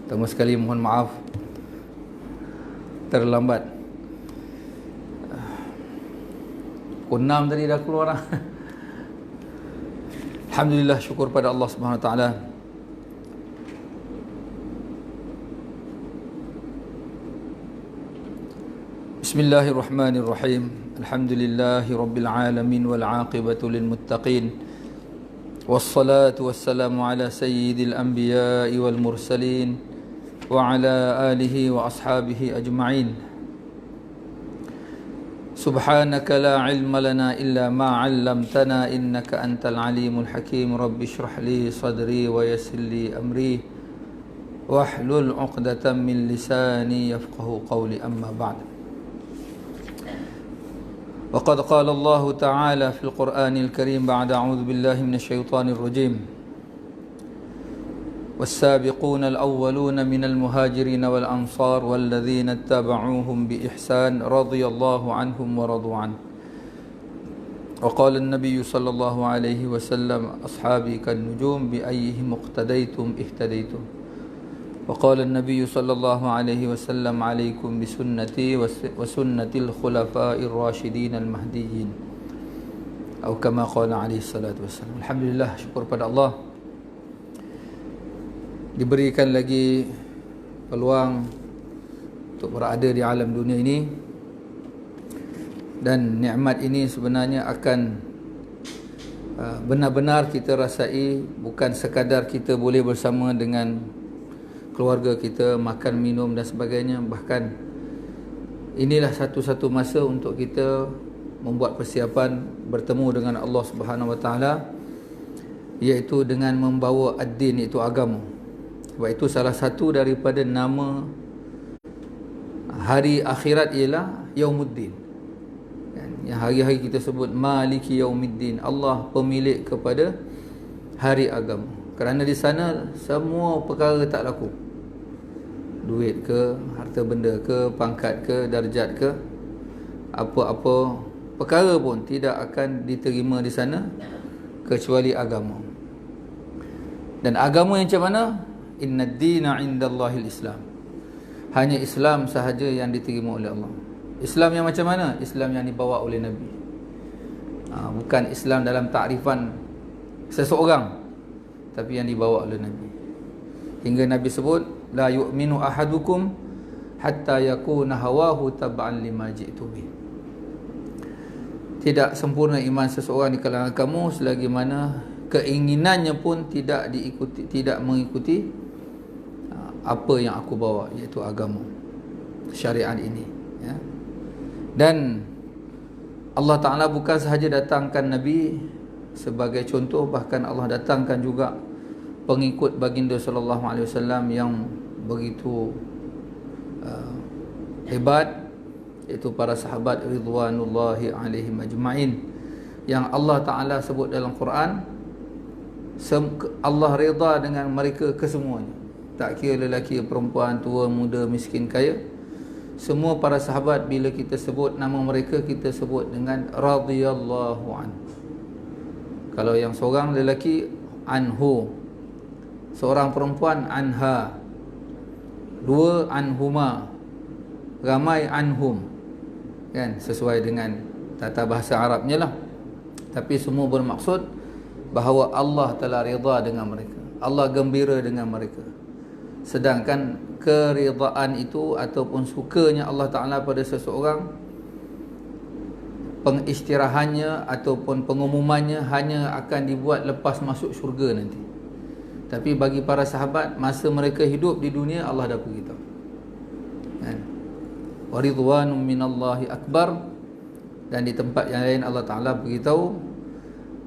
Pertama sekali mohon maaf terlambat. Pukul 6 tadi dah keluar lah. Alhamdulillah, syukur pada Allah Subhanahu Wa Taala. Bismillahirrahmanirrahim. Alhamdulillahi rabbil alamin wal aqibatu lil muttaqin. Wassalatu wassalamu ala sayyidil anbiya'i wal mursalin wa ala alihi wa ashabihi ajma'in. Subhanaka la ilma lana illa ma 'allamtana innaka antal alimul hakim. Rabbi shrah li sadri wa yassir li amri wahlul 'uqdatam min lisani yafqahu qawli. Amma ba'd. وقد قال الله تعالى في القرآن الكريم بعد أعوذ بالله من الشيطان الرجيم والسابقون الأولون من المهاجرين والأنصار والذين اتبعوهم بإحسان رضي الله عنهم ورضوا عنه وقال النبي صلى الله عليه وسلم أصحابي كالنجوم بأيهم اقتديتم اهتديتم وقال النبي صلى الله عليه وسلم عليكم بسنتي وسنة الخلفاء الراشدين المهديين أو كما قال عليه الصلاة والسلام. Alhamdulillah, syukur pada Allah diberikan lagi peluang untuk berada di alam dunia ini, dan nikmat ini sebenarnya akan benar-benar kita rasai, bukan sekadar kita boleh bersama dengan keluarga kita, makan, minum dan sebagainya. Bahkan inilah satu-satu masa untuk kita membuat persiapan bertemu dengan Allah Subhanahu Wa Taala, iaitu dengan membawa ad-din, iaitu agama. Sebab itu salah satu daripada nama hari akhirat ialah Yaumuddin. Yang hari-hari kita sebut Maliki Yaumiddin, Allah pemilik kepada hari agama. Kerana di sana semua perkara tak laku. Duit ke, harta benda ke, pangkat ke, darjat ke, apa-apa perkara pun tidak akan diterima di sana kecuali agama. Dan agama yang macam mana? Inna ad-dina 'indallahil Islam. Hanya Islam sahaja yang diterima oleh Allah. Islam yang macam mana? Islam yang dibawa oleh Nabi. Bukan Islam dalam takrifan seseorang, tapi yang dibawa oleh Nabi. Hingga Nabi sebut, la yu'minu ahadukum hatta yakuna hawahu tab'an lima ji'tu bih. Tidak sempurna iman seseorang di kalangan kamu selagi mana keinginannya pun tidak mengikuti apa yang aku bawa, iaitu agama, syariat ini, ya. Dan Allah Ta'ala bukan sahaja datangkan Nabi sebagai contoh, bahkan Allah datangkan juga pengikut baginda sallallahu alaihi wasallam yang begitu hebat, iaitu para sahabat ridwanullahi alaihim ajma'in, yang Allah Ta'ala sebut dalam Quran, Allah redha dengan mereka kesemuanya, tak kira lelaki, perempuan, tua, muda, miskin, kaya. Semua para sahabat, bila kita sebut nama mereka, kita sebut dengan radhiyallahu an. Kalau yang seorang lelaki, anhu. Seorang perempuan, anha. Dua, anhuma. Ramai, anhum. Kan, sesuai dengan tata bahasa Arabnya lah. Tapi semua bermaksud bahawa Allah telah redha dengan mereka, Allah gembira dengan mereka. Sedangkan keridaan itu ataupun sukanya Allah Ta'ala pada seseorang, pengistirahannya ataupun pengumumannya hanya akan dibuat lepas masuk syurga nanti. Tapi bagi para sahabat, masa mereka hidup di dunia, Allah dah beritahu, kan? Wa ridwanum minallahi akbar. Dan di tempat yang lain Allah Ta'ala beritahu,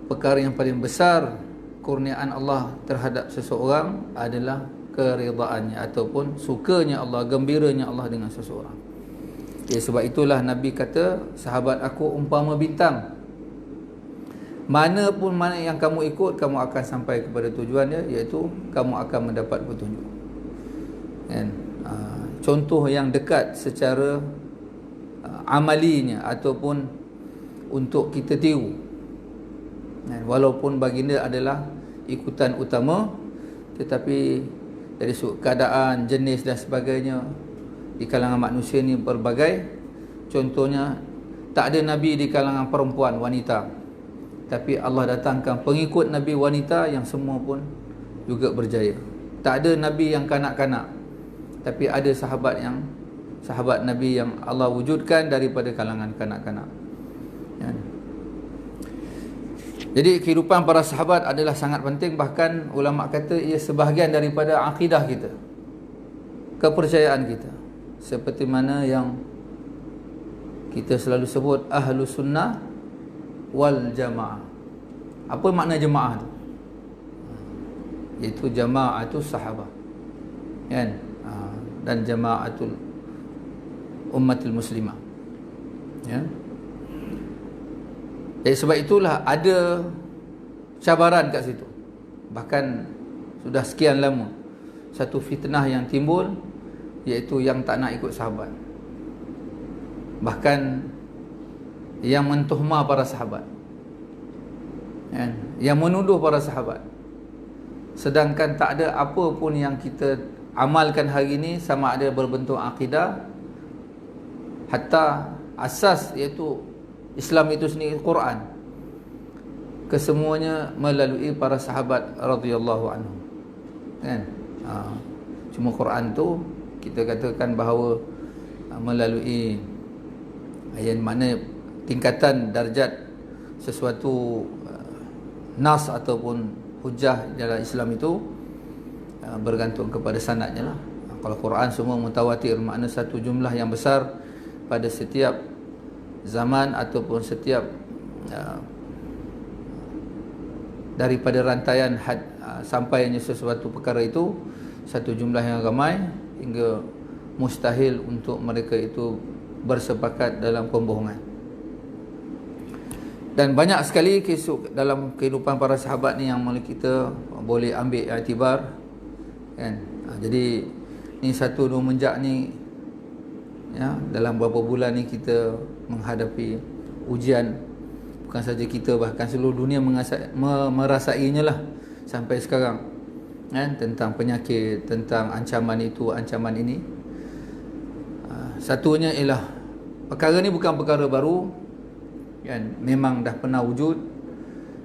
perkara yang paling besar kurniaan Allah terhadap seseorang adalah keridaannya ataupun sukanya Allah, gembiranya Allah dengan seseorang. Sebab itulah Nabi kata, sahabat aku umpama bintang. Mana pun mana yang kamu ikut, kamu akan sampai kepada tujuannya, iaitu kamu akan mendapat petunjuk. Kan? Contoh yang dekat secara amalinya ataupun untuk kita tiru. Walaupun baginda adalah ikutan utama, tetapi dari sudut keadaan, jenis dan sebagainya. Di kalangan manusia ni berbagai. Contohnya, tak ada Nabi di kalangan perempuan, wanita, tapi Allah datangkan pengikut Nabi wanita yang semua pun juga berjaya. Tak ada Nabi yang kanak-kanak, tapi ada sahabat Nabi yang Allah wujudkan daripada kalangan kanak-kanak. Ya. Jadi kehidupan para sahabat adalah sangat penting. Bahkan ulama kata ia sebahagian daripada akidah kita, kepercayaan kita. Seperti mana yang kita selalu sebut Ahlus Sunnah wal Jamaah. Apa makna jemaah tu? Iaitu jama'atus sahabah, kan? Dan jama'atul ummatul muslimah. Ya. Jadi sebab itulah ada cabaran kat situ. Bahkan sudah sekian lama satu fitnah yang timbul, iaitu yang tak nak ikut sahabat. Bahkan yang mentuhmah para sahabat, kan? Yang menuduh para sahabat. Sedangkan tak ada apa pun yang kita amalkan hari ini, sama ada berbentuk akidah, hatta asas iaitu Islam itu sendiri, Quran, kesemuanya melalui para sahabat radhiyallahu anhum, kan? Cuma Quran tu kita katakan bahawa melalui yang mana tingkatan darjat sesuatu nas ataupun hujah dalam Islam itu bergantung kepada sanadnya lah. Kalau Quran semua mutawatir, makna satu jumlah yang besar pada setiap zaman ataupun setiap daripada rantaian sampainya sesuatu perkara itu satu jumlah yang ramai, hingga mustahil untuk mereka itu bersepakat dalam pembohongan. Dan banyak sekali kisah dalam kehidupan para sahabat ni yang kita boleh ambil iktibar, kan? Jadi ni satu dua menjak ni, ya, dalam beberapa bulan ni kita menghadapi ujian. Bukan saja kita, bahkan seluruh dunia merasainya lah sampai sekarang, kan? Tentang penyakit, tentang ancaman itu, ancaman ini. Satunya ialah perkara ni bukan perkara baru, kan? Memang dah pernah wujud.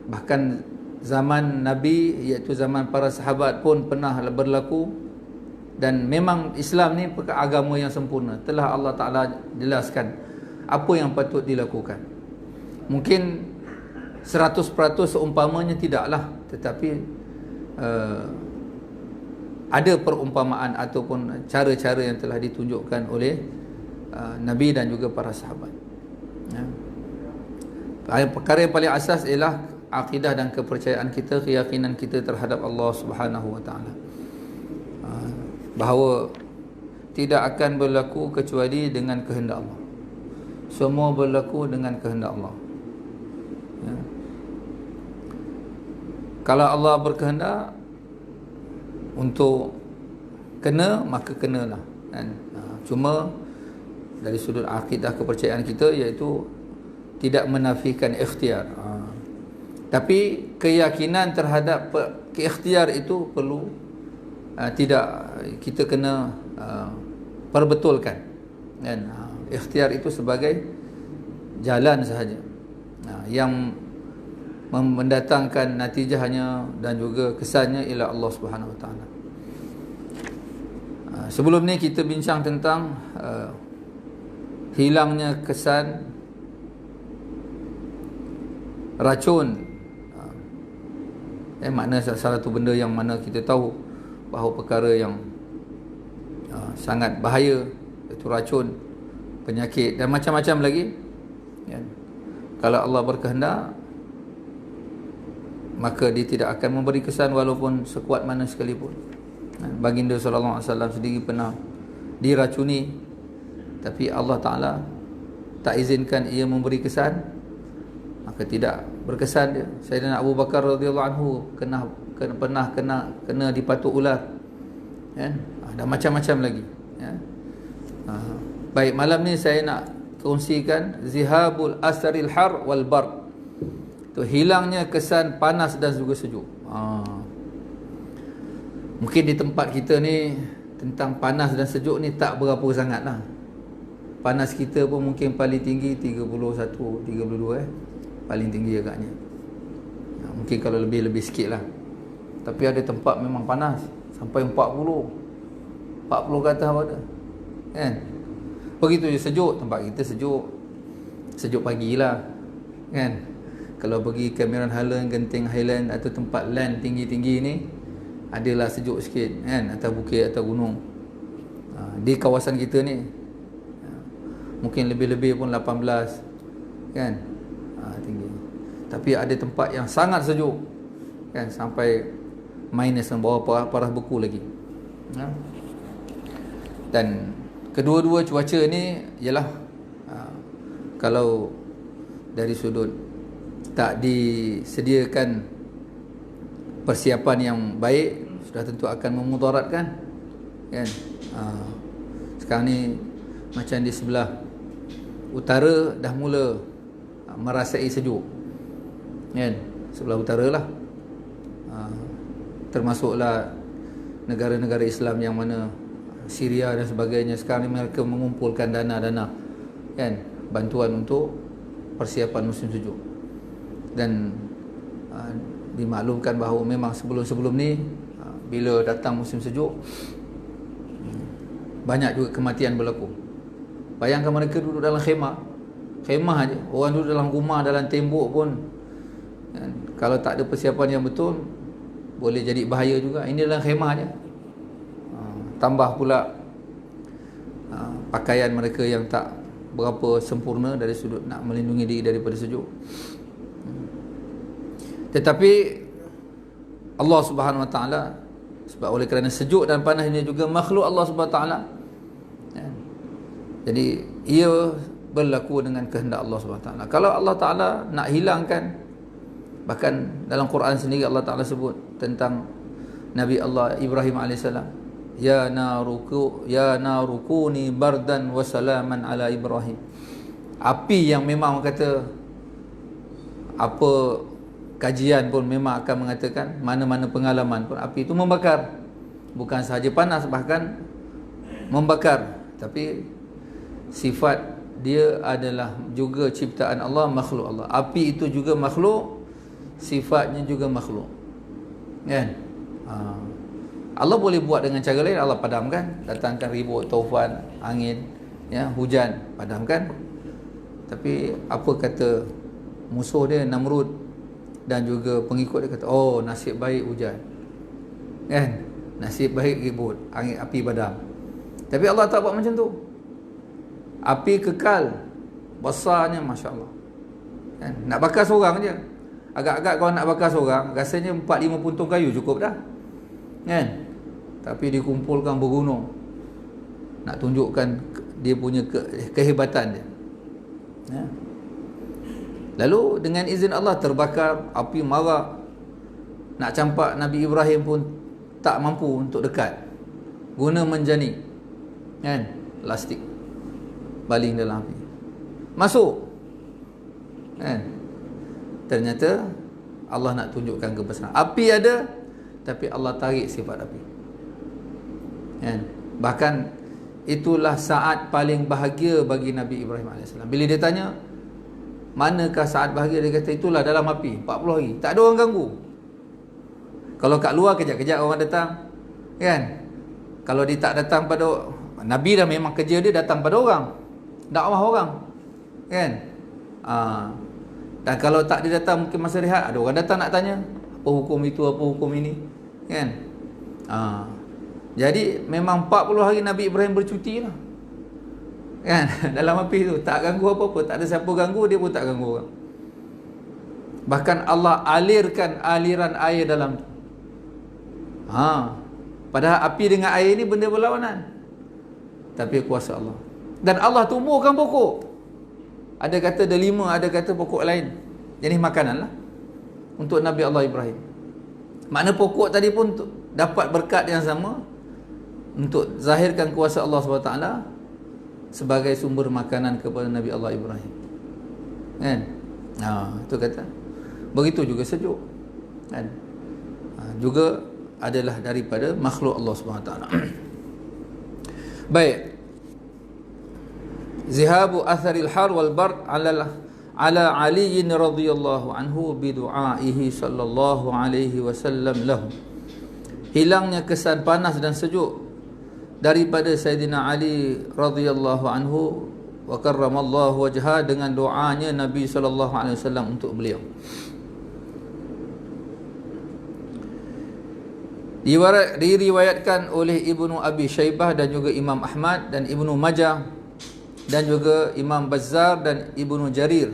Bahkan zaman Nabi, iaitu zaman para sahabat pun pernah berlaku. Dan memang Islam ni agama yang sempurna. Telah Allah Ta'ala jelaskan apa yang patut dilakukan. Mungkin 100% seumpamanya tidaklah, tetapi ada perumpamaan ataupun cara-cara yang telah ditunjukkan oleh Nabi dan juga para sahabat. Ya. Perkara yang paling asas ialah akidah dan kepercayaan kita, keyakinan kita terhadap Allah Subhanahu Wa Ta'ala, bahawa tidak akan berlaku kecuali dengan kehendak Allah. Semua berlaku dengan kehendak Allah. Ya. Kalau Allah berkehendak untuk kena, maka kenalah, kan? Cuma dari sudut akidah kepercayaan kita, iaitu tidak menafikan ikhtiar. Tapi keyakinan terhadap ikhtiar itu perlu tidak, kita kena perbetulkan, kan? Ikhtiar itu sebagai jalan sahaja, yang mendatangkan natijahnya dan juga kesannya ialah Allah Subhanahu Wa Taala. Sebelum ni kita bincang tentang hilangnya kesan racun. Makna salah satu benda yang mana kita tahu bahawa perkara yang sangat bahaya, iaitu racun, penyakit dan macam-macam lagi, ya. Kalau Allah berkehendak, maka dia tidak akan memberi kesan walaupun sekuat mana sekalipun. Baginda sallallahu alaihi wasallam sendiri pernah diracuni, tapi Allah Ta'ala tak izinkan ia memberi kesan, maka tidak berkesan dia. Sayyidina Abu Bakar radhiyallahu anhu pernah kena dipatuk ular, kan? Dan macam-macam lagi, ya. Baik, malam ni saya nak kongsikan zihabul asril har wal bar, itu hilangnya kesan panas dan juga sejuk. Mungkin di tempat kita ni tentang panas dan sejuk ni tak berapa sangat lah. Panas kita pun mungkin paling tinggi 31, 32 paling tinggi agaknya. Mungkin kalau lebih sikit lah. Tapi ada tempat memang panas sampai 40 ke atas ada, kan? Begitu je sejuk. Tempat kita sejuk pagi lah, kan? Kalau pergi Cameron Highland, Genting Highland atau tempat land tinggi-tinggi ni, adalah sejuk sikit, kan? Atas bukit, atas gunung. Di kawasan kita ni mungkin lebih-lebih pun 18, kan? Tinggi. Tapi ada tempat yang sangat sejuk, kan? Sampai minus dan bawah parah beku lagi. Dan kedua-dua cuaca ni ialah kalau dari sudut tak disediakan persiapan yang baik, sudah tentu akan memudaratkan, kan? Sekarang ni macam di sebelah utara dah mula merasai sejuk, kan? Sebelah utara lah, termasuklah negara-negara Islam yang mana Syria dan sebagainya. Sekarang ni mereka mengumpulkan dana-dana, kan, bantuan untuk persiapan musim sejuk. Dan dimaklumkan bahawa memang sebelum-sebelum ni bila datang musim sejuk, banyak juga kematian berlaku. Bayangkan mereka duduk dalam khemah aja. Orang duduk dalam rumah, dalam tembok pun, kan, kalau tak ada persiapan yang betul boleh jadi bahaya juga. Ini dalam khemah aja. Tambah pula pakaian mereka yang tak berapa sempurna dari sudut nak melindungi diri daripada sejuk. Tetapi Allah Subhanahu Wa Taala, sebab oleh kerana sejuk dan panas ini juga makhluk Allah Subhanahu Wa Taala, jadi ia berlaku dengan kehendak Allah Subhanahu Wa Taala. Kalau Allah Taala nak hilangkan, bahkan dalam Quran sendiri Allah Taala sebut tentang Nabi Allah Ibrahim alaihissalam, ya narukuni bardan wa salaman ala Ibrahim. Api yang memang kata apa kajian pun memang akan mengatakan, mana-mana pengalaman pun, api itu membakar. Bukan sahaja panas, bahkan membakar. Tapi sifat dia adalah juga ciptaan Allah, makhluk Allah. Api itu juga makhluk, sifatnya juga makhluk, kan? Allah boleh buat dengan cara lain. Allah padamkan, datangkan ribut, taufan, angin, ya, hujan, padamkan. Tapi apa kata musuh dia, Namrud dan juga pengikut dia, kata, oh nasib baik hujan, kan? Nasib baik ribut, angin, api padam. Tapi Allah tak buat macam tu. Api kekal, besarnya, Masya Allah, kan? Nak bakar seorang je, agak-agak kalau nak bakar seorang, rasanya 4-5 puntung kayu cukup dah, kan? Tapi dikumpulkan bergunung, nak tunjukkan dia punya kehebatan dia, ya? Lalu dengan izin Allah terbakar, api marah, nak campak Nabi Ibrahim pun tak mampu untuk dekat, guna menjani, kan? Plastik baling dalam api, masuk, kan? Ternyata Allah nak tunjukkan kebesaran. Api ada, tapi Allah tarik sifat api, kan? Bahkan itulah saat paling bahagia bagi Nabi Ibrahim AS. Bila dia tanya, manakah saat bahagia, dia kata itulah dalam api 40 hari, tak ada orang ganggu. Kalau kat luar kejap-kejap orang datang, kan? Kalau dia tak datang pada Nabi, dah memang kerja dia datang pada orang, dakwah orang, kan? Dan kalau tak dia datang, mungkin masa rehat ada orang datang nak tanya apa hukum itu, apa hukum ini, kan? Jadi memang 40 hari Nabi Ibrahim bercuti lah, kan? Dalam api tu tak ganggu apa-apa, tak ada siapa ganggu, dia pun tak ganggu orang. Bahkan Allah alirkan aliran air dalam tu. Padahal api dengan air ni benda berlawanan, tapi kuasa Allah. Dan Allah tumbuhkan pokok. Ada kata delima, ada kata pokok lain, jenis makanan lah untuk Nabi Allah Ibrahim. Makna pokok tadi pun dapat berkat yang sama untuk zahirkan kuasa Allah SWT sebagai sumber makanan kepada Nabi Allah Ibrahim, kan? Itu kata. Begitu juga sejuk, kan? Juga adalah daripada makhluk Allah SWT. Baik. Zihabu atharil har wal bard ala Ali radhiyallahu anhu bidu'aihi sallallahu alaihi wasallam lahu. Hilangnya kesan panas dan sejuk daripada Sayyidina Ali radhiyallahu anhu wa karramallahu wajha, dengan doanya Nabi sallallahu alaihi wasallam untuk beliau. Diriwayatkan oleh Ibnu Abi Syaibah dan juga Imam Ahmad dan Ibnu Majah dan juga Imam Bazzar dan Ibnu Jarir,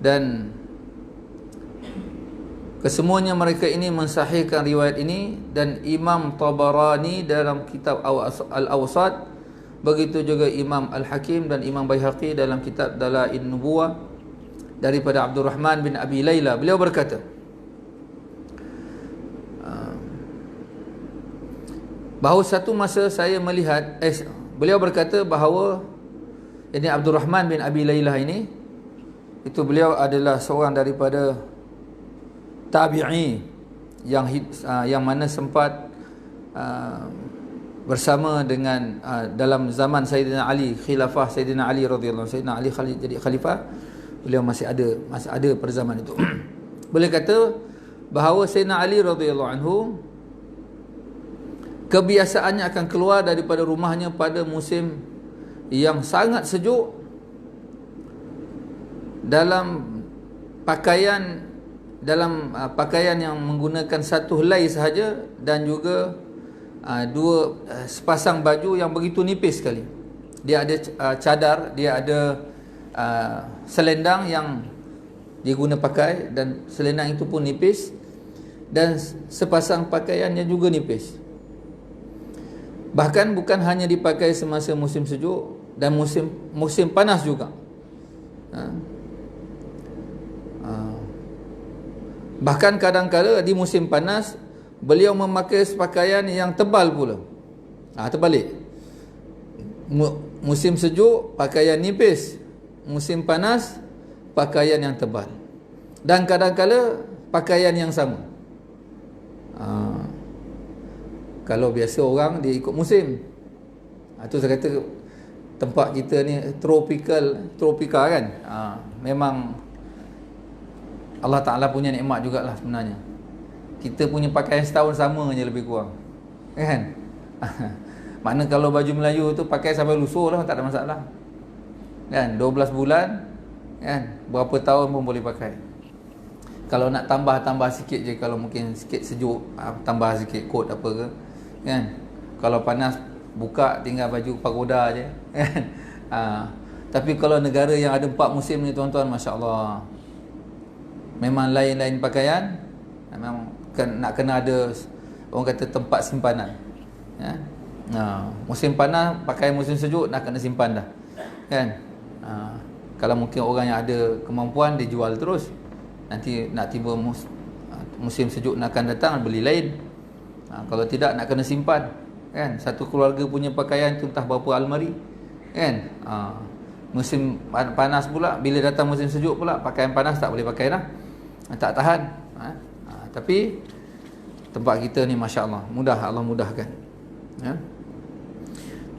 dan kesemuanya mereka ini mensahihkan riwayat ini, dan Imam Tabarani dalam kitab Al-Awsat, begitu juga Imam Al-Hakim dan Imam Baihaqi dalam kitab Dalail Nubuwah daripada Abdurrahman bin Abi Layla. Beliau berkata, bahawa satu masa saya melihat beliau berkata bahawa ini Abdurrahman bin Abi Layla ini, itu beliau adalah seorang daripada tabi'i yang mana sempat bersama dengan dalam zaman Sayyidina Ali, khilafah Sayyidina Ali radhiyallahu anhu. Sayyidina Ali jadi khalifah, beliau masih ada pada zaman itu. Boleh kata bahawa Sayyidina Ali radhiyallahu anhu kebiasaannya akan keluar daripada rumahnya pada musim yang sangat sejuk dalam pakaian yang menggunakan satu helai sahaja, dan juga sepasang baju yang begitu nipis sekali. Dia ada cadar, dia ada selendang yang dia guna pakai, dan selendang itu pun nipis, dan sepasang pakaiannya juga nipis. Bahkan bukan hanya dipakai semasa musim sejuk dan musim panas juga. Bahkan kadang-kadang di musim panas beliau memakai pakaian yang tebal pula. Terbalik. Musim sejuk pakaian nipis, musim panas pakaian yang tebal, dan kadang-kadang pakaian yang sama. Kalau biasa orang dia ikut musim. Itu saya kata tempat kita ni tropika kan. Memang Allah Ta'ala punya nikmat jugalah sebenarnya. Kita punya pakaian setahun sama je lebih kurang, kan? Makna kalau baju Melayu tu pakai sampai lusuh lah, tak ada masalah, kan? 12 bulan, kan? Berapa tahun pun boleh pakai. Kalau nak tambah sikit je, kalau mungkin sikit sejuk, tambah sikit kot apa ke, kan? Kalau panas buka tinggal baju pagoda je, kan? Tapi kalau negara yang ada 4 musim ni tuan-tuan, masya-Allah, memang lain-lain pakaian. Memang nak kena ada, orang kata, tempat simpanan, ya? Musim panas pakai, musim sejuk nak kena simpan dah, kan? Kalau mungkin orang yang ada kemampuan dia jual terus, nanti nak tiba musim sejuk nak akan datang beli lain. Kalau tidak nak kena simpan, kan? Satu keluarga punya pakaian tu entah berapa almari, kan? Musim panas pula, bila datang musim sejuk pula, pakaian panas tak boleh pakai dah, tak tahan. Tapi tempat kita ni masya-Allah mudah, Allah mudahkan, ya?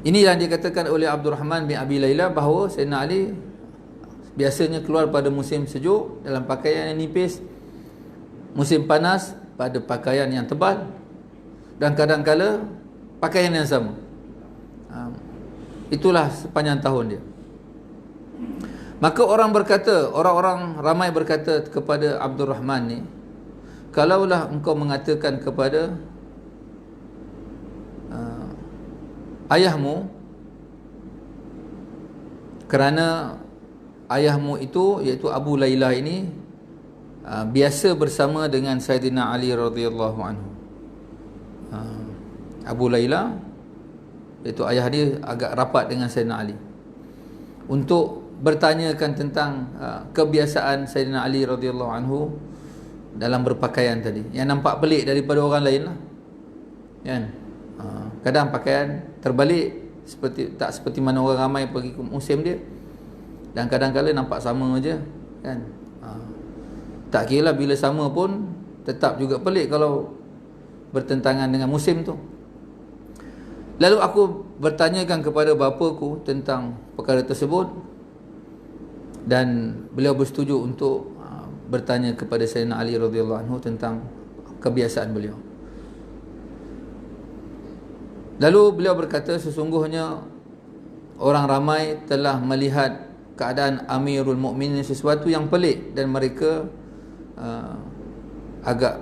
Ini yang dikatakan oleh Abdurrahman bin Abi Layla bahawa Sayyidina Ali biasanya keluar pada musim sejuk dalam pakaian yang nipis, musim panas pada pakaian yang tebal, dan kadang-kala pakaian yang sama. Itulah sepanjang tahun dia. Maka orang-orang ramai berkata kepada Abdurrahman ni, kalaulah engkau mengatakan kepada ayahmu, kerana ayahmu itu, iaitu Abu Layla ini, biasa bersama dengan Sayyidina Ali radhiyallahu anhu. Abu Layla, iaitu ayah dia, agak rapat dengan Sayyidina Ali, untuk bertanyakan tentang kebiasaan Sayyidina Ali radhiyallahu anhu dalam berpakaian tadi, yang nampak pelik daripada orang lain lah, kan? Kadang pakaian terbalik, tak seperti mana orang ramai pergi ke musim dia, dan kadang-kadang nampak sama je, kan? Tak kira lah, bila sama pun tetap juga pelik kalau bertentangan dengan musim tu. Lalu aku bertanyakan kepada bapaku tentang perkara tersebut, dan beliau bersetuju untuk bertanya kepada Sayyidina Ali radhiyallahu anhu tentang kebiasaan beliau. Lalu beliau berkata, sesungguhnya orang ramai telah melihat keadaan Amirul Mukminin sesuatu yang pelik, dan mereka agak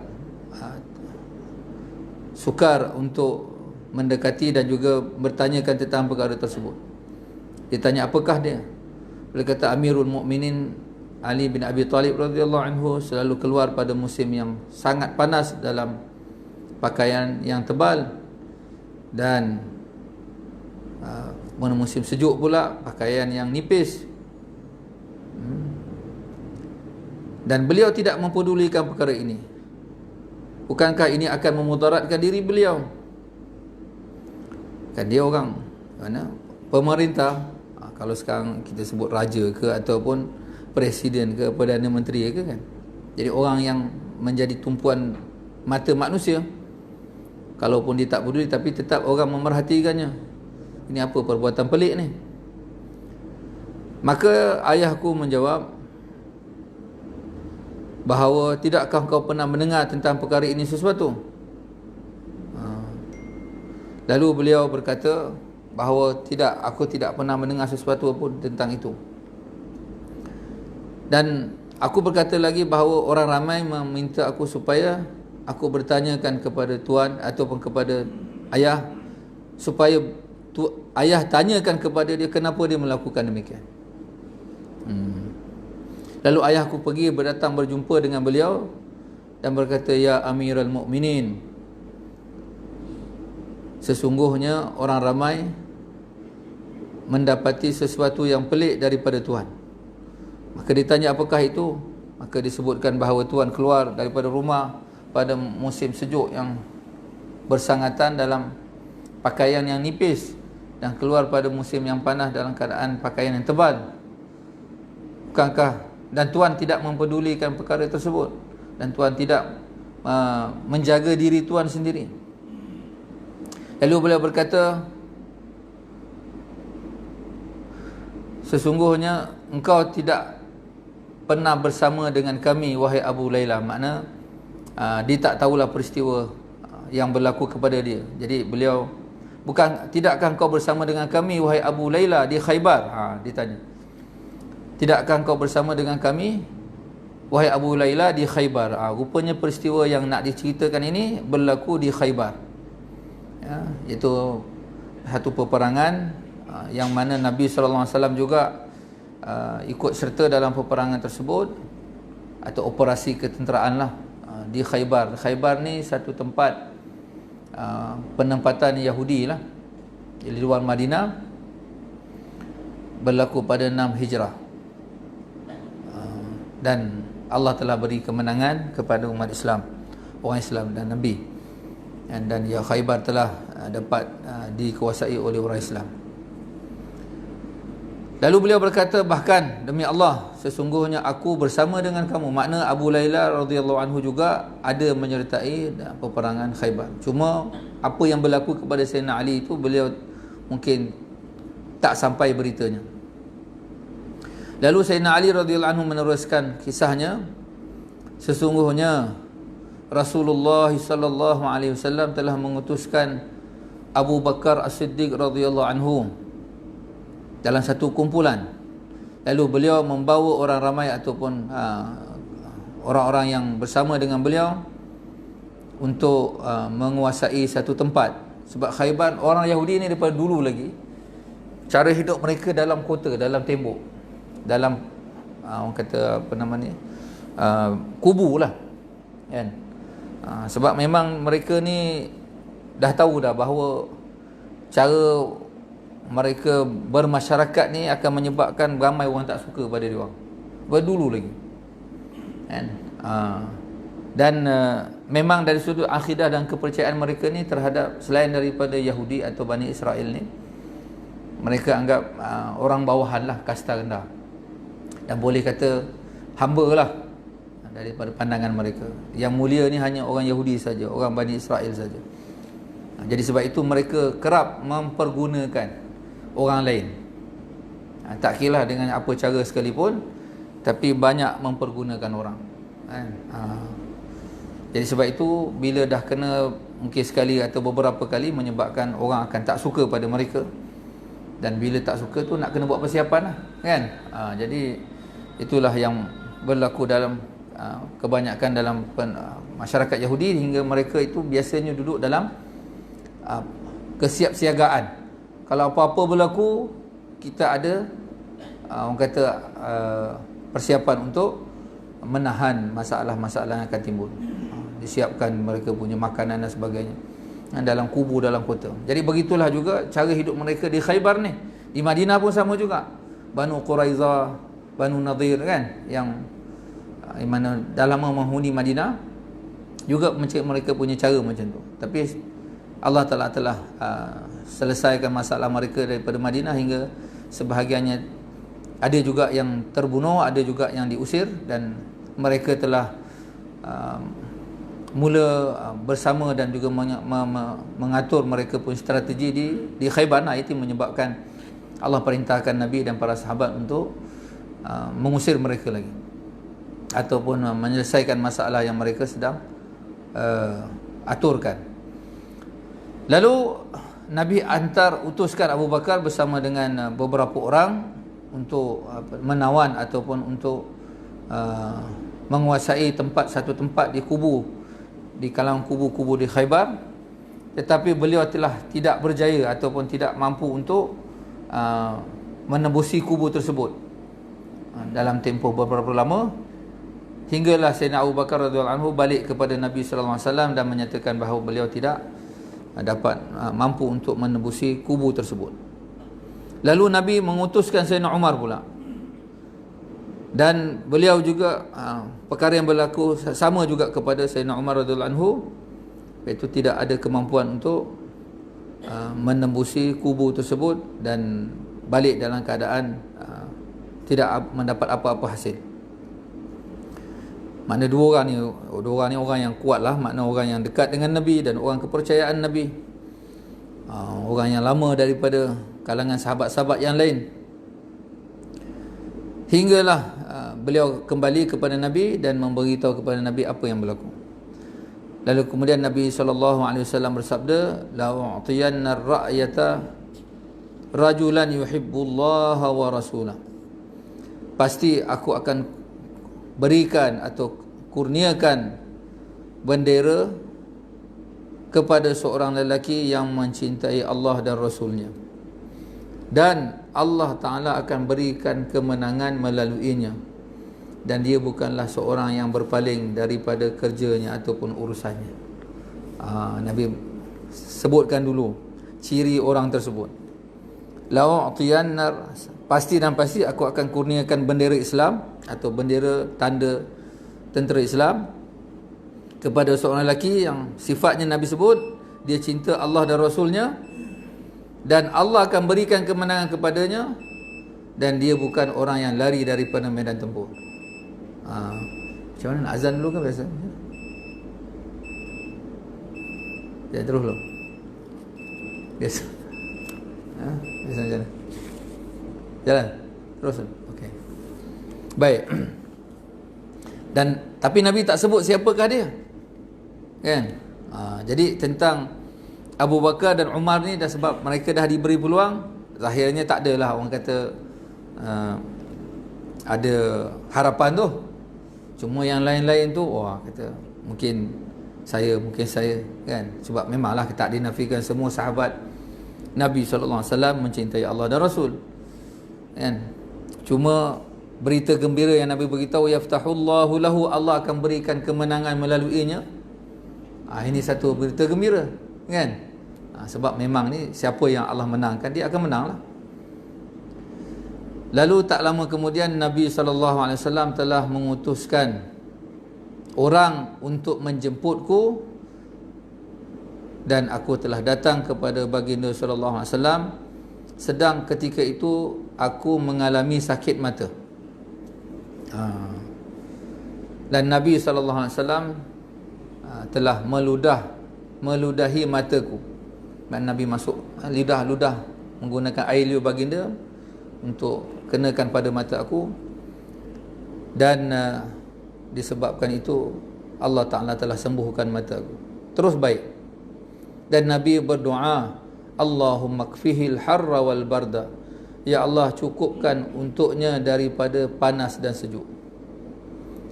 sukar untuk mendekati dan juga bertanyakan tentang perkara tersebut. Ditanya apakah dia? Beliau kata, Amirul Mukminin Ali bin Abi Talib radhiyallahu anhu selalu keluar pada musim yang sangat panas dalam pakaian yang tebal, dan pada musim sejuk pula pakaian yang nipis. Dan beliau tidak mempedulikan perkara ini. Bukankah ini akan memudaratkan diri beliau? Kan dia orang mana pemerintah, kalau sekarang kita sebut raja ke ataupun presiden ke perdana menteri ke kan, jadi orang yang menjadi tumpuan mata manusia. Kalaupun dia tak peduli, tapi tetap orang memerhatikannya. Ini apa perbuatan pelik ni? Maka ayahku menjawab bahawa, tidakkah kau pernah mendengar tentang perkara ini sesuatu? Lalu beliau berkata bahawa tidak, aku tidak pernah mendengar sesuatu pun tentang itu. Dan aku berkata lagi bahawa orang ramai meminta aku supaya aku bertanyakan kepada tuan ataupun kepada ayah, supaya ayah tanyakan kepada dia kenapa dia melakukan demikian. Lalu ayahku pergi berdatang berjumpa dengan beliau dan berkata, ya Amirul Mukminin, sesungguhnya orang ramai mendapati sesuatu yang pelik daripada Tuhan. Maka ditanya apakah itu? Maka disebutkan bahawa Tuhan keluar daripada rumah pada musim sejuk yang bersangatan dalam pakaian yang nipis, dan keluar pada musim yang panas dalam keadaan pakaian yang tebal. Bukankah, dan Tuhan tidak mempedulikan perkara tersebut, dan Tuhan tidak menjaga diri Tuhan sendiri. Lalu beliau berkata, sesungguhnya engkau tidak pernah bersama dengan kami, wahai Abu Layla. Makna dia tak tahulah peristiwa yang berlaku kepada dia. Jadi beliau, bukan, tidakkah engkau bersama dengan kami, wahai Abu Layla, di Khaybar? Ditanya, tidakkah engkau bersama dengan kami, wahai Abu Layla, di Khaybar? Rupanya peristiwa yang nak diceritakan ini berlaku di Khaybar. Itu satu peperangan yang mana Nabi SAW juga ikut serta dalam peperangan tersebut, atau operasi ketenteraan lah, di Khaybar. Khaybar ni satu tempat penempatan Yahudi lah di luar Madinah, berlaku pada 6 Hijrah, dan Allah telah beri kemenangan kepada umat Islam, orang Islam dan Nabi. Dan ya, Khaybar telah dapat dikuasai oleh orang Islam. Lalu beliau berkata, bahkan demi Allah, sesungguhnya aku bersama dengan kamu. Makna Abu Layla radhiyallahu anhu juga ada menyertai peperangan Khaybar. Cuma apa yang berlaku kepada Sayyidina Ali itu beliau mungkin tak sampai beritanya. Lalu Sayyidina Ali radhiyallahu anhu meneruskan kisahnya, sesungguhnya Rasulullah sallallahu alaihi wasallam telah mengutuskan Abu Bakar As-Siddiq radhiyallahu anhu dalam satu kumpulan. Lalu beliau membawa orang ramai ataupun orang-orang yang bersama dengan beliau untuk menguasai satu tempat. Sebab Khaybar, orang Yahudi ni daripada dulu lagi, cara hidup mereka dalam kota, dalam tembok, dalam orang kata apa nama ni, kubu lah kan. Sebab memang mereka ni dah tahu dah bahawa cara mereka bermasyarakat ni akan menyebabkan ramai orang tak suka pada dia orang, berdulu lagi kan. Dan memang dari sudut akidah dan kepercayaan mereka ni terhadap selain daripada Yahudi atau Bani Israel ni, mereka anggap orang bawahan lah, kasta rendah, dan boleh kata hamba lah. daripada pandangan mereka. Yang mulia ni hanya orang Yahudi saja, orang Bani Israel saja. Jadi sebab itu mereka kerap mempergunakan orang lain. Tak kira dengan apa cara sekalipun, tapi banyak mempergunakan orang. Jadi sebab itu bila dah kena mungkin sekali atau beberapa kali, menyebabkan orang akan tak suka pada mereka. Dan bila tak suka tu nak kena buat persiapan lah, kan? Jadi itulah yang berlaku dalam kebanyakan dalam masyarakat Yahudi, hingga mereka itu biasanya duduk dalam kesiapsiagaan. Kalau apa-apa berlaku, kita ada orang kata persiapan untuk menahan masalah-masalah yang akan timbul. Disiapkan mereka punya makanan dan sebagainya dalam kubu, dalam kota. Jadi begitulah juga cara hidup mereka di Khaybar ni. Di Madinah pun sama juga. Banu Quraizah, Banu Nadir, kan, yang mana dah lama menghuni Madinah, juga macam mereka punya cara macam tu. Tapi Allah Ta'ala telah selesaikan masalah mereka daripada Madinah, hingga sebahagiannya ada juga yang terbunuh, ada juga yang diusir, dan mereka telah mula bersama dan juga mengatur mereka pun strategi di Khaybar. Itu menyebabkan Allah perintahkan Nabi dan para sahabat untuk mengusir mereka lagi, ataupun menyelesaikan masalah yang mereka sedang aturkan. Lalu Nabi utuskan Abu Bakar bersama dengan beberapa orang untuk menawan ataupun untuk menguasai satu tempat di kalangan kubu-kubu di Khaybar. Tetapi beliau telah tidak berjaya ataupun tidak mampu untuk menembusi kubu tersebut dalam tempoh beberapa lama, hinggalah Sayyidina Abu Bakar radhiyallahu anhu balik kepada Nabi sallallahu alaihi wasallam dan menyatakan bahawa beliau tidak dapat mampu untuk menembusi kubu tersebut. Lalu Nabi mengutuskan Sayyidina Umar pula, dan beliau juga perkara yang berlaku sama juga kepada Sayyidina Umar radhiyallahu anhu, iaitu tidak ada kemampuan untuk menembusi kubu tersebut dan balik dalam keadaan tidak mendapat apa-apa hasil. Makna dua orang ni orang yang kuat lah, makna orang yang dekat dengan Nabi dan orang kepercayaan Nabi, orang yang lama daripada kalangan sahabat-sahabat yang lain. Hinggalah beliau kembali kepada Nabi dan memberitahu kepada Nabi apa yang berlaku. Lalu kemudian Nabi SAW bersabda, la u'tiyanna ar-ra'yata rajulan yuhibbullaha wa rasulah. Pasti aku akan berikan atau kurniakan bendera kepada seorang lelaki yang mencintai Allah dan Rasulnya, dan Allah Ta'ala akan berikan kemenangan melaluinya, dan dia bukanlah seorang yang berpaling daripada kerjanya ataupun urusannya. Nabi sebutkan dulu ciri orang tersebut. La'u'tiyanna, pasti dan pasti aku akan kurniakan bendera Islam atau bendera tanda tentera Islam kepada seorang lelaki yang sifatnya Nabi sebut dia cinta Allah dan Rasulnya, dan Allah akan berikan kemenangan kepadanya, dan dia bukan orang yang lari daripada medan tempur. Macam mana nak azan dulu kan biasa? Ya, terus dulu. Biasa. Biasa macam mana? Jalan. Terus. Okey. Baik. Dan tapi Nabi tak sebut siapakah dia. Kan? Jadi tentang Abu Bakar dan Umar ni, dah sebab mereka dah diberi peluang, zahirnya tak adalah orang kata ada harapan tu. Cuma yang lain-lain tu kata mungkin saya kan, sebab memanglah kita tak dinafikan semua sahabat Nabi SAW mencintai Allah dan Rasul, kan. Cuma berita gembira yang Nabi beritahu, yaftahullahu lahu, Allah akan berikan kemenangan melaluinya. Ini satu berita gembira, kan. Sebab memang ni siapa yang Allah menangkan, dia akan menang lah. Lalu tak lama kemudian Nabi SAW telah mengutuskan orang untuk menjemputku, dan aku telah datang kepada baginda SAW sedang ketika itu aku mengalami sakit mata. Dan Nabi SAW telah meludahi mataku. Dan Nabi masuk ludah menggunakan air liur baginda untuk kenakan pada mata aku. Dan disebabkan itu Allah Ta'ala telah sembuhkan mata aku, terus baik. Dan Nabi berdoa, Allahumma kfihil harra wal barda, ya Allah cukupkan untuknya daripada panas dan sejuk.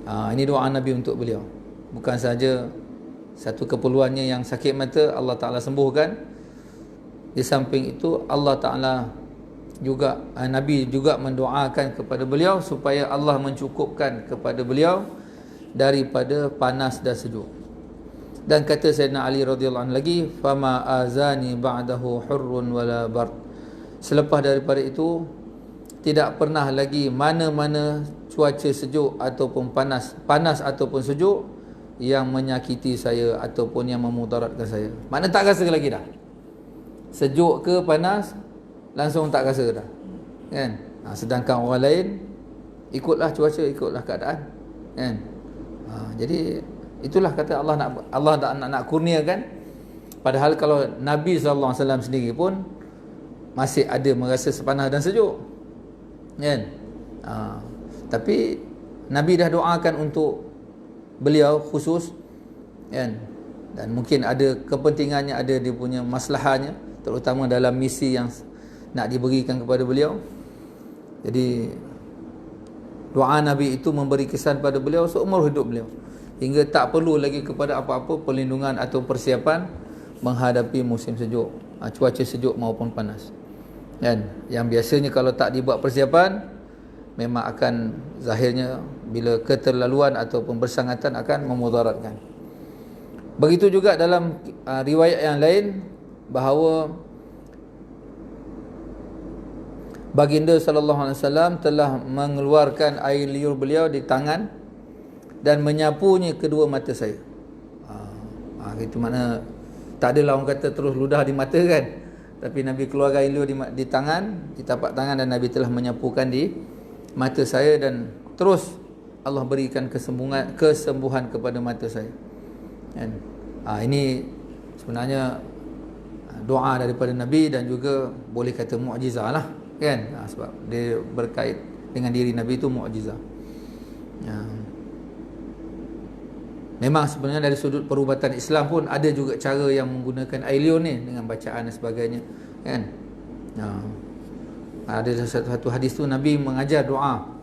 Ini doa Nabi untuk beliau. Bukan saja satu keperluannya yang sakit mata Allah Ta'ala sembuhkan, di samping itu Allah Ta'ala juga, Nabi juga mendoakan kepada beliau supaya Allah mencukupkan kepada beliau daripada panas dan sejuk. Dan kata Sayyidina Ali radhiyallahu anhu lagi, fama azani ba'dahu hurrun wala bard, selepas daripada itu tidak pernah lagi mana-mana cuaca sejuk ataupun panas ataupun sejuk yang menyakiti saya ataupun yang memudaratkan saya. Mana tak rasa lagi dah. Sejuk ke panas langsung tak rasa dah, kan? Sedangkan orang lain ikutlah cuaca, ikutlah keadaan, kan? Jadi itulah kata Allah nak kurniakan. Padahal kalau Nabi SAW sendiri pun masih ada merasa sepanas dan sejuk, kan? Tapi Nabi dah doakan untuk beliau khusus, kan? Dan mungkin ada kepentingannya, ada dia punya maslahahnya, terutama dalam misi yang nak diberikan kepada beliau. Jadi doa Nabi itu memberi kesan pada beliau seumur hidup beliau, hingga tak perlu lagi kepada apa-apa perlindungan atau persiapan menghadapi musim sejuk, cuaca sejuk maupun panas, kan? Yang biasanya kalau tak dibuat persiapan, memang akan zahirnya bila keterlaluan ataupun bersangatan akan memudaratkan. Begitu juga dalam riwayat yang lain bahawa baginda sallallahu alaihi wasallam telah mengeluarkan air liur beliau di tangan dan menyapunya kedua mata saya. Itu makna tak adalah orang kata terus ludah di mata, kan? Tapi Nabi keluarkan air liur di tangan, di tapak tangan, dan Nabi telah menyapukan di mata saya, dan terus Allah berikan kesembuhan kepada mata saya, kan? Ini sebenarnya doa daripada Nabi dan juga boleh kata mukjizat lah, kan? Sebab dia berkait dengan diri Nabi itu mukjizat. Memang sebenarnya dari sudut perubatan Islam pun ada juga cara yang menggunakan air liur ni dengan bacaan dan sebagainya, kan? Ada satu hadis tu Nabi mengajar doa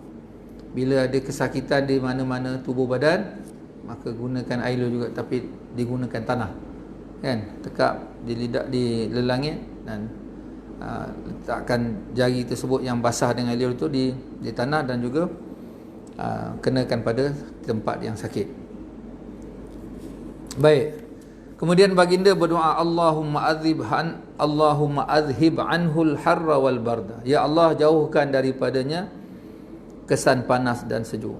bila ada kesakitan di mana-mana tubuh badan, maka gunakan air liur juga, tapi digunakan tanah, kan? Tekap di lidah, di lelangit, dan letakkan jari tersebut yang basah dengan air liur itu di tanah, dan juga kenakan pada tempat yang sakit. Baik. Kemudian baginda berdoa, Allahumma azhib anhul harra wal barda, ya Allah jauhkan daripadanya kesan panas dan sejuk.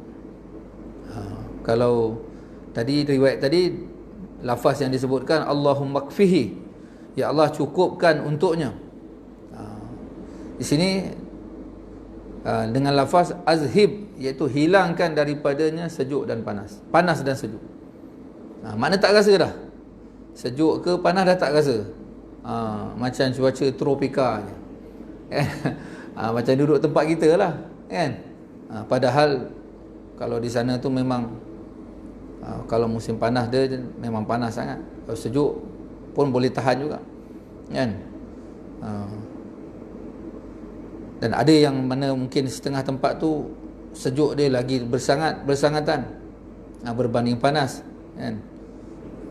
Kalau tadi riwayat tadi lafaz yang disebutkan Allahumma kfihi, ya Allah cukupkan untuknya. Di sini dengan lafaz azhib, iaitu hilangkan daripadanya sejuk dan panas dan sejuk. Makna tak rasa dah. Sejuk ke panas dah tak rasa. Macam cuaca tropika je. Macam duduk tempat kita lah, kan? Padahal kalau di sana tu memang kalau musim panas dia memang panas sangat. Kalau sejuk pun boleh tahan juga, kan? Dan ada yang mana mungkin setengah tempat tu sejuk dia lagi bersangatan berbanding panas, kan?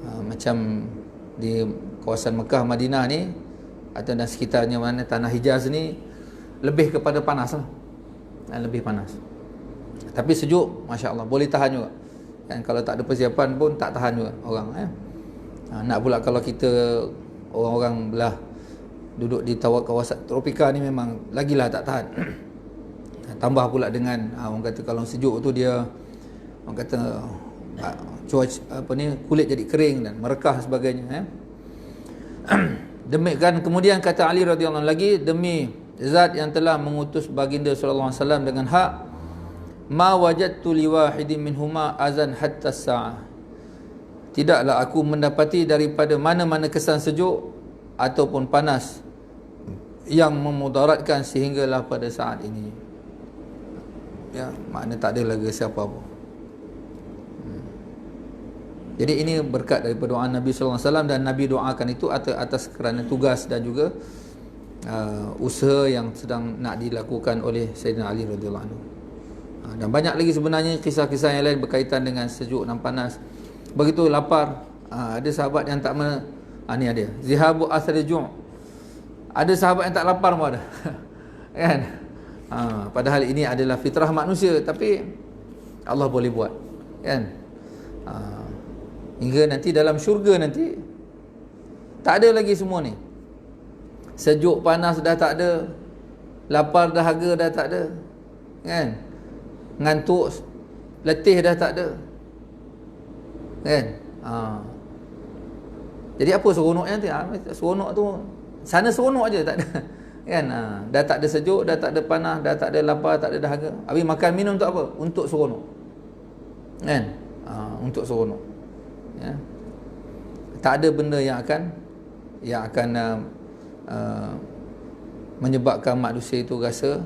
Macam di kawasan Mekah, Madinah ni, atau dan sekitarnya mana tanah Hijaz ni, lebih kepada panas lah, lebih panas. Tapi sejuk, Masya Allah, boleh tahan juga, kan? Kalau tak ada persiapan pun tak tahan juga orang, nak pula kalau kita orang-orang belah duduk di kawasan tropika ni, memang lagilah tak tahan. Tambah pula dengan orang kata kalau sejuk tu dia, orang kata kulit jadi kering dan merekah sebagainya, Demikian kemudian kata Ali radhiyallahu anhu lagi, demi zat yang telah mengutus baginda sallallahu alaihi wasallam dengan hak, ma wajadtu liwahidin minhuma azan hatta as-sa'ah. Tidaklah aku mendapati daripada mana-mana kesan sejuk ataupun panas yang memudaratkan sehinggalah pada saat ini. Ya, makna tak ada lagi siapa pun. Jadi ini berkat daripada doa Nabi sallallahu alaihi wasallam, dan Nabi doakan itu atas kerana tugas dan juga usaha yang sedang nak dilakukan oleh Sayyidina Ali radhiyallahu anhu. Dan banyak lagi sebenarnya kisah-kisah yang lain berkaitan dengan sejuk dan panas. Begitu lapar, ada sahabat yang tak ni ada zihabu athari ju'. Ada sahabat yang tak lapar pun ada. Kan? Padahal ini adalah fitrah manusia, tapi Allah boleh buat. Kan? Hingga nanti dalam syurga nanti tak ada lagi semua ni. Sejuk panas dah tak ada, lapar dahaga dah tak ada, kan? Ngantuk letih dah tak ada, kan? Jadi apa seronoknya nanti? Seronok tu sana seronok aja, tak ada. Kan? Dah tak ada sejuk, dah tak ada panas, dah tak ada lapar, tak ada dahaga. Habis makan minum untuk apa? Untuk seronok. Kan? Untuk seronok. Ya. Tak ada benda yang akan menyebabkan manusia itu rasa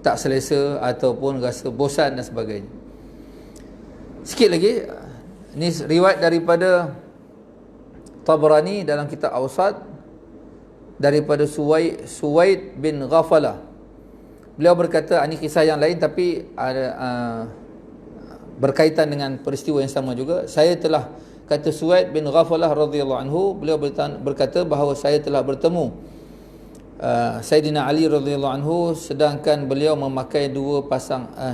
tak selesa ataupun rasa bosan dan sebagainya. Sikit lagi, ini riwayat daripada Tabrani dalam kitab Awsat daripada Suwaid bin Ghafalah. Beliau berkata, ini kisah yang lain tapi ada berkaitan dengan peristiwa yang sama juga. Saya telah, kata Suwaid bin Ghafalah radhiyallahu anhu, beliau berkata bahawa saya telah bertemu Sayyidina Ali radhiyallahu anhu sedangkan beliau memakai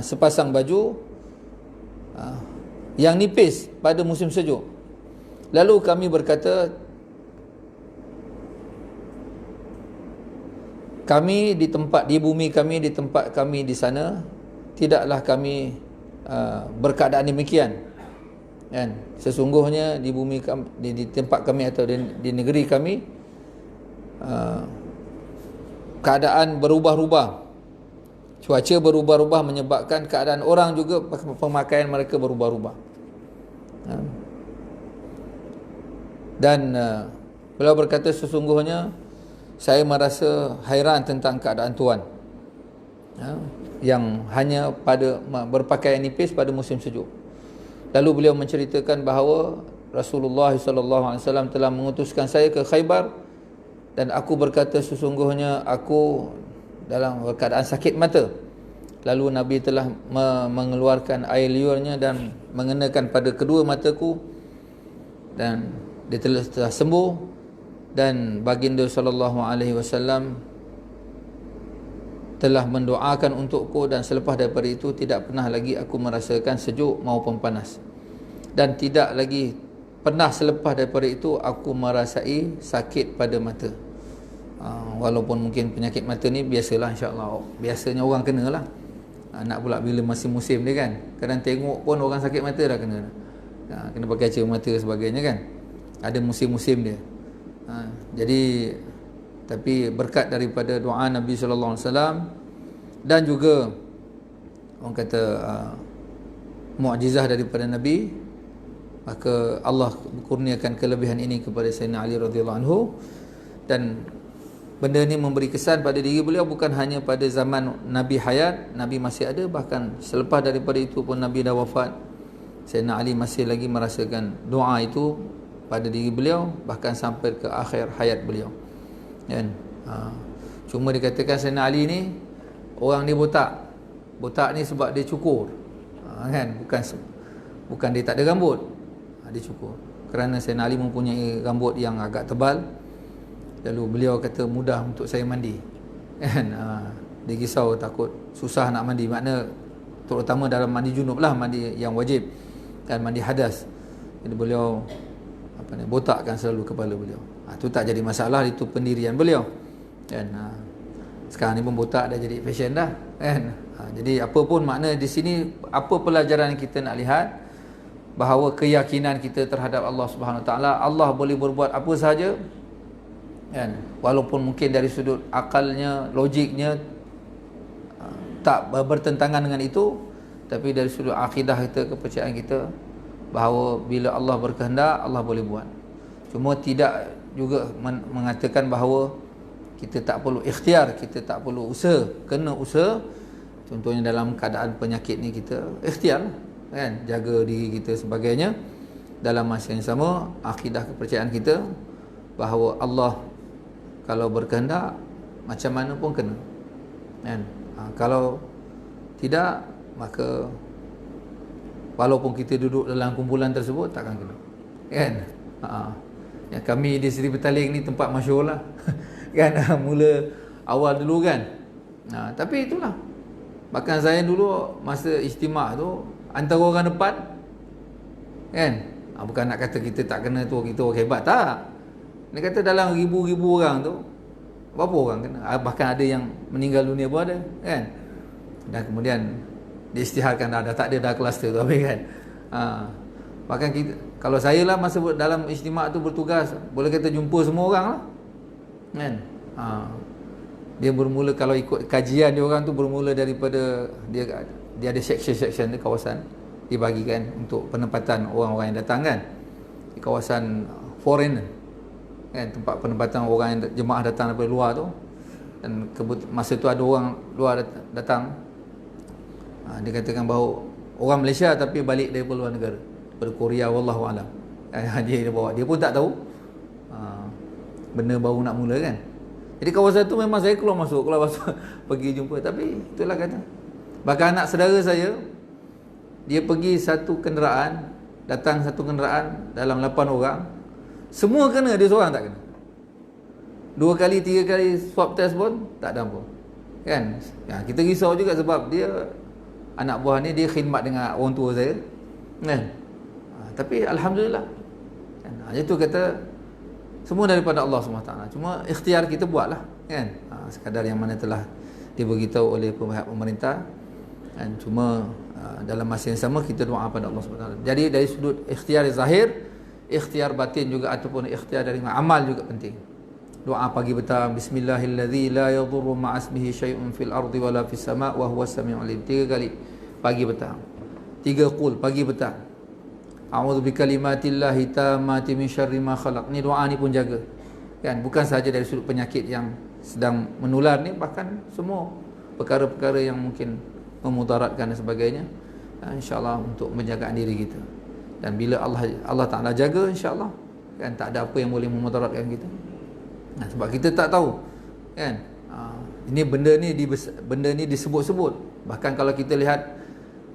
sepasang baju yang nipis pada musim sejuk. Lalu kami berkata, kami di bumi kami, di tempat kami di sana, tidaklah kami berkeadaan demikian. Kan? Sesungguhnya di bumi kami, di tempat kami atau di negeri kami, keadaan berubah-ubah, cuaca berubah-ubah menyebabkan keadaan orang juga pemakaian mereka berubah-ubah. Dan beliau berkata, sesungguhnya saya merasa hairan tentang keadaan tuan yang hanya berpakaian nipis pada musim sejuk. Lalu beliau menceritakan bahawa Rasulullah SAW telah mengutuskan saya ke Khaybar, dan aku berkata sesungguhnya aku dalam keadaan sakit mata. Lalu Nabi telah mengeluarkan air liurnya dan mengenakan pada kedua mataku, dan dia telah sembuh. Dan baginda SAW telah mendoakan untukku, dan selepas daripada itu tidak pernah lagi aku merasakan sejuk maupun panas, dan tidak lagi pernah selepas daripada itu aku merasai sakit pada mata. Walaupun mungkin penyakit mata ni biasalah, insyaAllah biasanya orang kena lah. Nak pula bila masih musim dia kan, kadang tengok pun orang sakit mata dah kena. Kena pakai cermin mata sebagainya kan. Ada musim-musim dia. Jadi tapi berkat daripada doa Nabi sallallahu alaihi wasallam dan juga orang kata mukjizah daripada Nabi, maka Allah kurniakan kelebihan ini kepada Sayyidina Ali radhiyallahu anhu. Dan benda ni memberi kesan pada diri beliau bukan hanya pada zaman Nabi hayat, Nabi masih ada, bahkan selepas daripada itu pun Nabi dah wafat, Sayyidina Ali masih lagi merasakan doa itu pada diri beliau, bahkan sampai ke akhir hayat beliau. Kan? Cuma dikatakan Sayyidina Ali ni orang dia botak. Botak ni sebab dia cukur. Kan? Bukan dia tak ada rambut. Dia cukur. Kerana Sayyidina Ali mempunyai rambut yang agak tebal. Lalu beliau kata mudah untuk saya mandi. Kan? Dia risau takut susah nak mandi. Makna terutama dalam mandi junub lah, mandi yang wajib. Kan, mandi hadas. Jadi beliau botakkan selalu kepala beliau. Itu tak jadi masalah, itu pendirian beliau. Kan? Sekarang ni pun botak dah jadi fashion dah. Kan? Jadi apa pun makna di sini, apa pelajaran kita nak lihat, bahawa keyakinan kita terhadap Allah Subhanahu Wa Taala, Allah boleh berbuat apa sahaja. Kan? Walaupun mungkin dari sudut akalnya, logiknya tak bertentangan dengan itu, tapi dari sudut akidah kita, kepercayaan kita, bahawa bila Allah berkehendak, Allah boleh buat. Cuma tidak juga mengatakan bahawa kita tak perlu ikhtiar, kita tak perlu usaha. Kena usaha. Contohnya dalam keadaan penyakit ni kita ikhtiar kan, jaga diri kita sebagainya. Dalam masa yang sama, akidah kepercayaan kita bahawa Allah kalau berkehendak macam mana pun kena kan. Kalau tidak, maka walaupun kita duduk dalam kumpulan tersebut takkan kena kan. Ya, kami di Seri Petaling ni tempat masyhur lah kan, mula awal dulu kan. Tapi itulah, bahkan saya dulu masa istimak tu antara orang depan kan. Bukan nak kata kita tak kena tu, kita orang hebat, tak. Dia kata dalam ribu-ribu orang tu berapa orang kena, bahkan ada yang meninggal dunia pun ada kan. Dan kemudian diisytiharkan dah tak ada dah kluster tu habis kan. Bahkan kita, kalau saya lah masa dalam istimak tu bertugas, boleh kata jumpa semua orang lah kan. Dia bermula, kalau ikut kajian dia orang tu bermula daripada dia ada section-section di kawasan dibagikan untuk penempatan orang-orang yang datang kan, di kawasan foreign kan, tempat penempatan orang yang jemaah datang daripada luar tu. Dan masa tu ada orang luar datang, dia katakan bahawa orang Malaysia tapi balik daripada luar negara, daripada Korea, wallahu alam. Dia bawa, dia pun tak tahu benda baru nak mula kan. Jadi kawasan tu memang saya keluar masuk pergi jumpa. Tapi itulah kata, bahkan anak saudara saya, dia pergi satu kenderaan, datang satu kenderaan dalam 8 orang, semua kena, dia seorang tak kena. 2 kali 3 kali swab test pun tak ada apa kan. Kita risau juga sebab dia anak buah ni, dia khidmat dengan orang tua saya kan. Tapi alhamdulillah kan. Itu kata semua daripada Allah SWT. Cuma ikhtiar kita buatlah kan. Sekadar yang mana telah diberitahu oleh pihak pemerintah kan. Cuma dalam masa yang sama kita doa pada Allah SWT. Jadi dari sudut ikhtiar zahir, ikhtiar batin juga, ataupun ikhtiar dari amal juga penting. Doa pagi petang, bismillahilladzi la yadhurru ma'asmihi syai'un fil ardi wala fis sama' wa huwas sami'ul alim, 3 kali pagi petang. 3 qul pagi petang. A'udzu bikalimatillahi tammati min syarri ma khalaq. Ni doa ni pun jaga kan, bukan sahaja dari sudut penyakit yang sedang menular ni, bahkan semua perkara-perkara yang mungkin memudaratkan dan sebagainya, insya-Allah untuk menjaga diri kita. Dan bila Allah Taala jaga, insya-Allah kan, tak ada apa yang boleh memudaratkan kita. Sebab kita tak tahu kan. Ini benda ni disebut-sebut. Bahkan kalau kita lihat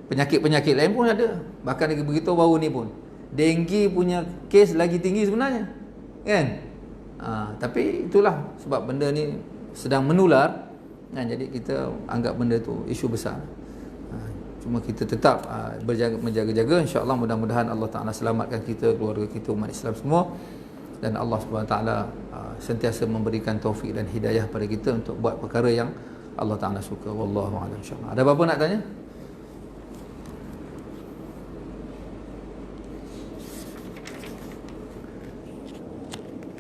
penyakit-penyakit lain pun ada. Bahkan begitu baru ni pun, denggi punya kes lagi tinggi sebenarnya kan. Tapi itulah sebab benda ni sedang menular kan. Jadi kita anggap benda tu isu besar. Cuma kita tetap menjaga-jaga, insya-Allah. Mudah-mudahan Allah Taala selamatkan kita, keluarga kita, umat Islam semua. Dan Allah Subhanahu Taala sentiasa memberikan taufik dan hidayah pada kita untuk buat perkara yang Allah Taala suka. Wallahu a'lam, insya-Allah. Ada apa-apa nak tanya?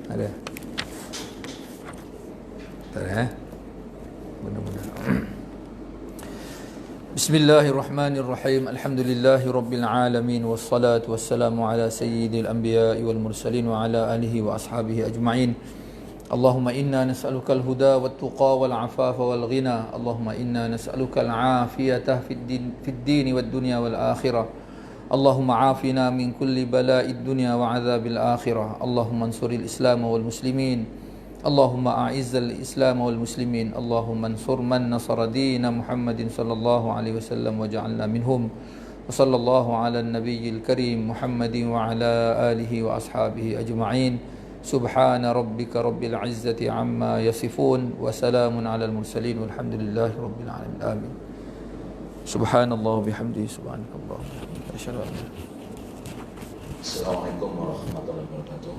Ada? Tak ada Mudah-mudahan. Bismillahirrahmanirrahim. Alhamdulillahi rabbil alamin, wassalatu wassalamu ala sayyidil anbiya'i wal mursalin wa ala alihi wa ashabihi ajma'in. Allahumma inna nas'aluka al-huda wat tuqa wal afafa wal ghina. Allahumma inna nas'aluka al-afiyata fid din wad dunya wal akhirah. Allahumma afina min kulli bala'id dunya wa 'adzabil akhirah. Allahumma ansuril islam wal muslimin. Allahumma a'izzal islam wal muslimin. Allahumma ansur man nasara dina Muhammadin sallallahu alaihi wasallam waj'alna minhum. Wa sallallahu ala nabiyil karim Muhammadin wa ala alihi wa ashabihi ajma'in. Subhana rabbika rabbil izzati amma yasifun wa salamun alal mursalin walhamdulillahi rabbil alamin. Amin. Subhanallah bihamdihi subhanakallah. Asyhadu an la ilaha illa anta. Assalamualaikum warahmatullahi wabarakatuh.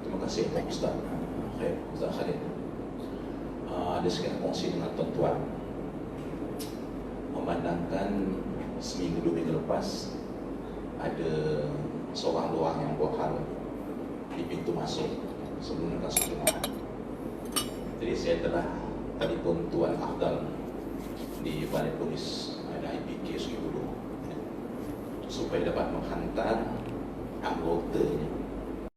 Terima kasih Pak Ustaz. Ustaz Khalid. Ada sedikit kongsi dengan tuan-tuan. Memandangkan seminggu 2 minggu lepas ada seorang luar yang buat hal di pintu masuk sebelum masuk jemaah. Jadi saya telah telefon Tuan Afdal di Balai Polis ada IPK Sri Guru, supaya dapat menghantar anggotanya